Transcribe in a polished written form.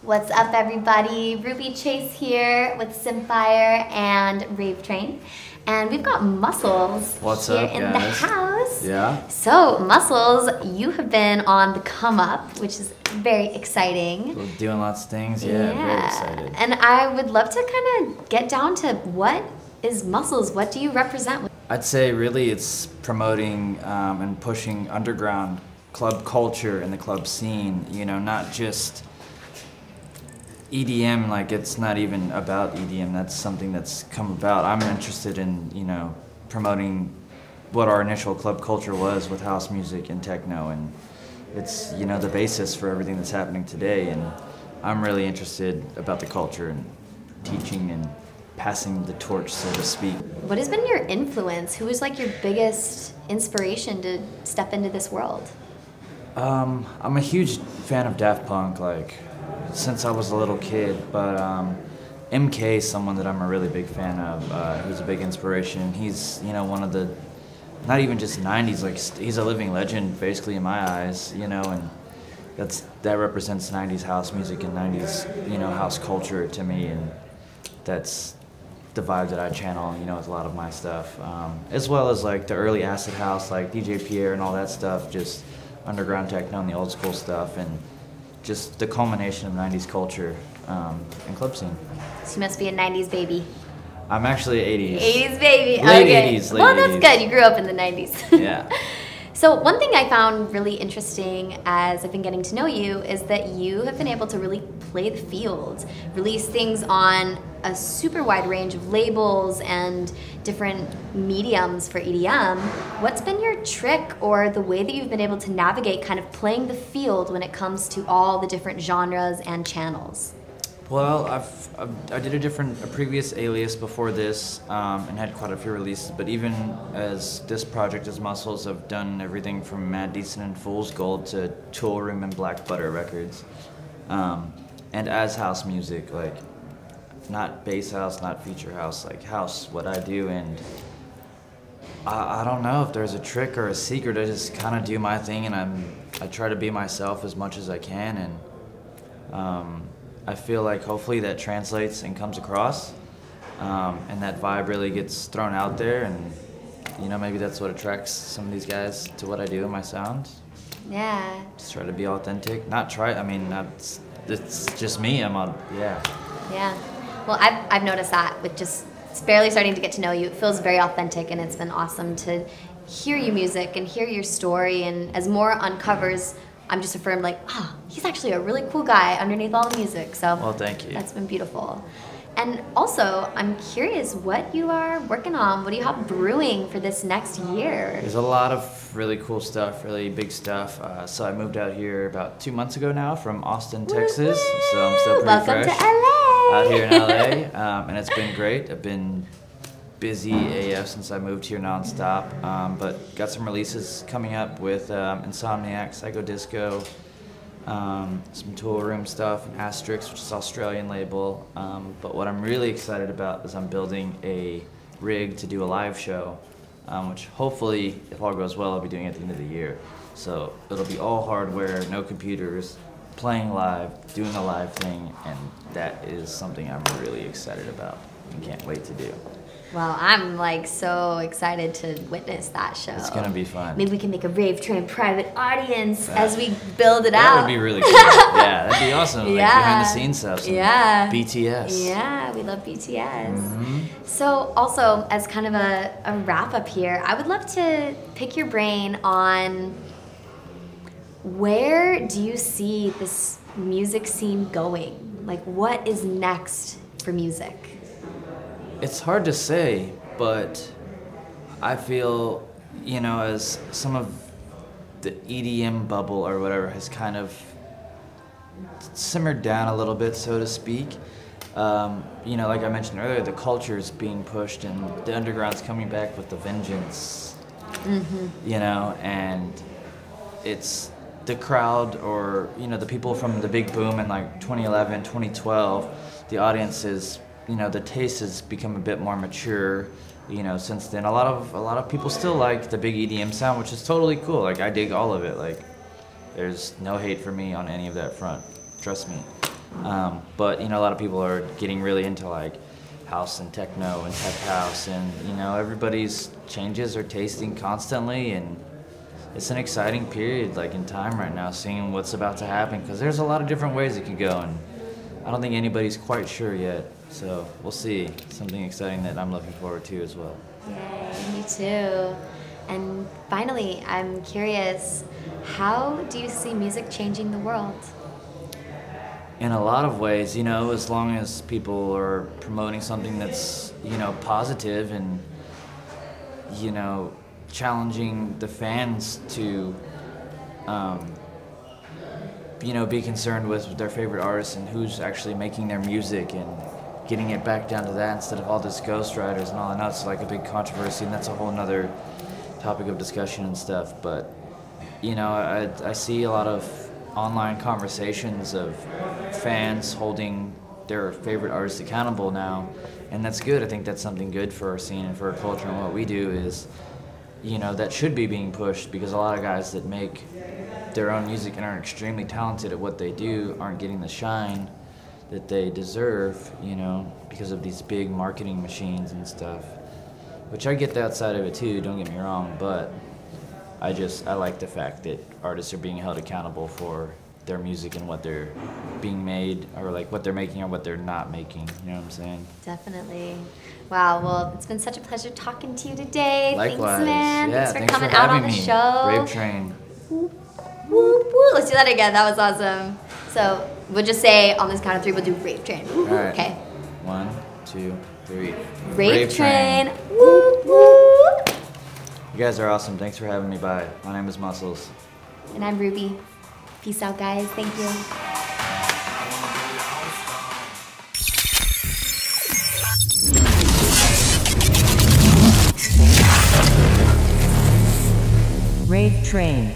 What's up, everybody? Ruby Chase here with Synthfire and Rave Train. And we've got Muscles What's here up, in guys? the house. Yeah. So, Muscles, you have been on the come up, which is very exciting. We're doing lots of things. Yeah, very excited. And I would love to kind of get down to what is Muscles? What do you represent? I'd say really it's promoting and pushing underground club culture and the club scene, you know, not just EDM, like it's not even about EDM, that's something that's come about. I'm interested in, you know, promoting what our initial club culture was with house music and techno, and it's, you know, the basis for everything that's happening today, and I'm really interested about the culture and teaching and passing the torch, so to speak. What has been your influence? Who is like your biggest inspiration to step into this world? I'm a huge fan of Daft Punk, like, since I was a little kid, but MK is someone that I'm a really big fan of. He's a big inspiration. He's, you know, one of the, not even just 90s, like, he's a living legend, basically, in my eyes, you know, and that represents 90s house music and 90s, you know, house culture to me, and that's the vibe that I channel, you know, with a lot of my stuff, as well as, like, the early acid house, like DJ Pierre and all that stuff, just underground techno and the old school stuff, and just the culmination of 90s culture and club scene. So you must be a 90s baby. I'm actually 80s. 80s baby. Late okay. 80s. Late well, that's 80s. good. You grew up in the 90s. Yeah. So one thing I found really interesting as I've been getting to know you is that you have been able to really play the field, release things on a super wide range of labels and different mediums for EDM. What's been your trick or the way that you've been able to navigate kind of playing the field when it comes to all the different genres and channels? Well, I did a previous alias before this and had quite a few releases, but even as this project as Muscles, I've done everything from Mad Decent and Fool's Gold to Tool Room and Black Butter Records. And as house music, like, not bass house, not feature house, like house, what I do, and I don't know if there's a trick or a secret. I just kind of do my thing, and I try to be myself as much as I can, and I feel like hopefully that translates and comes across, and that vibe really gets thrown out there, and, you know, maybe that's what attracts some of these guys to what I do in my sound. Yeah. Just try to be authentic. It's just me. Yeah. Yeah. Well, I've noticed that with just barely starting to get to know you. It feels very authentic, and it's been awesome to hear your music and hear your story. And as more uncovers, I'm just affirmed, like, oh, he's actually a really cool guy underneath all the music. So, well, thank you. That's been beautiful. And also, I'm curious what you are working on. What do you have brewing for this next year? There's a lot of really cool stuff, really big stuff. So I moved out here about 2 months ago now from Austin, Texas. So I'm still pretty Welcome fresh to LA. Out here in LA, and it's been great. I've been busy AF since I moved here nonstop, but got some releases coming up with Insomniac, Psycho Disco, some Tool Room stuff, and Asterix, which is an Australian label. But what I'm really excited about is I'm building a rig to do a live show, which hopefully, if all goes well, I'll be doing at the end of the year. So it'll be all hardware, no computers, playing live, doing a live thing, and that is something I'm really excited about and can't wait to do. Well, I'm like so excited to witness that show. It's gonna be fun. Maybe we can make a Rave Train private audience as we build it out. That would be really cool. Yeah, that'd be awesome. Like behind the scenes stuff. Yeah. BTS. Yeah, we love BTS. So also, as kind of a wrap up here, I would love to pick your brain on where do you see this music scene going? Like, what is next for music? It's hard to say, but I feel, you know, as some of the EDM bubble or whatever has kind of simmered down a little bit, so to speak. You know, like I mentioned earlier, the culture is being pushed and the underground's coming back with the vengeance. You know, and it's the crowd, or, you know, the people from the big boom in like 2011, 2012, the audience is, you know, the taste has become a bit more mature, you know, since then. A lot of people still like the big EDM sound, which is totally cool. Like, I dig all of it. Like, there's no hate for me on any of that front. Trust me. But you know, a lot of people are getting really into like house and techno and tech house, and you know, everybody's changes are tasting constantly, and it's an exciting period like in time right now, seeing what's about to happen, because there's a lot of different ways it could go, and I don't think anybody's quite sure yet. So we'll see. Something exciting that I'm looking forward to as well. Yay, me too. And finally, I'm curious, how do you see music changing the world? In a lot of ways, you know, as long as people are promoting something that's, you know, positive and, you know, challenging the fans to, you know, be concerned with their favorite artists and who's actually making their music, and getting it back down to that instead of all this ghostwriters and all that. That's like a big controversy, and that's a whole nother topic of discussion and stuff. But, you know, I see a lot of online conversations of fans holding their favorite artists accountable now, and that's good. I think that's something good for our scene and for our culture, and what we do is, you know, that should be being pushed, because a lot of guys that make their own music and are extremely talented at what they do aren't getting the shine that they deserve, you know, because of these big marketing machines and stuff, which I get that side of it too, don't get me wrong, but I like the fact that artists are being held accountable for their music and what they're being made, or like what they're making or what they're not making, you know what I'm saying? Definitely. Wow, well, it's been such a pleasure talking to you today. Likewise. Thanks, man. Yeah, thanks for coming out on the me. show. Rave Train. Whoop, whoop, whoop. Let's do that again. That was awesome. So we'll just say on this count of 3, we'll do Rave Train. All right. Okay. 1, 2, 3. Rave Train. Whoop, whoop. You guys are awesome. Thanks for having me by. My name is Muscles. And I'm Ruby. Peace out, guys. Thank you. Rave Train.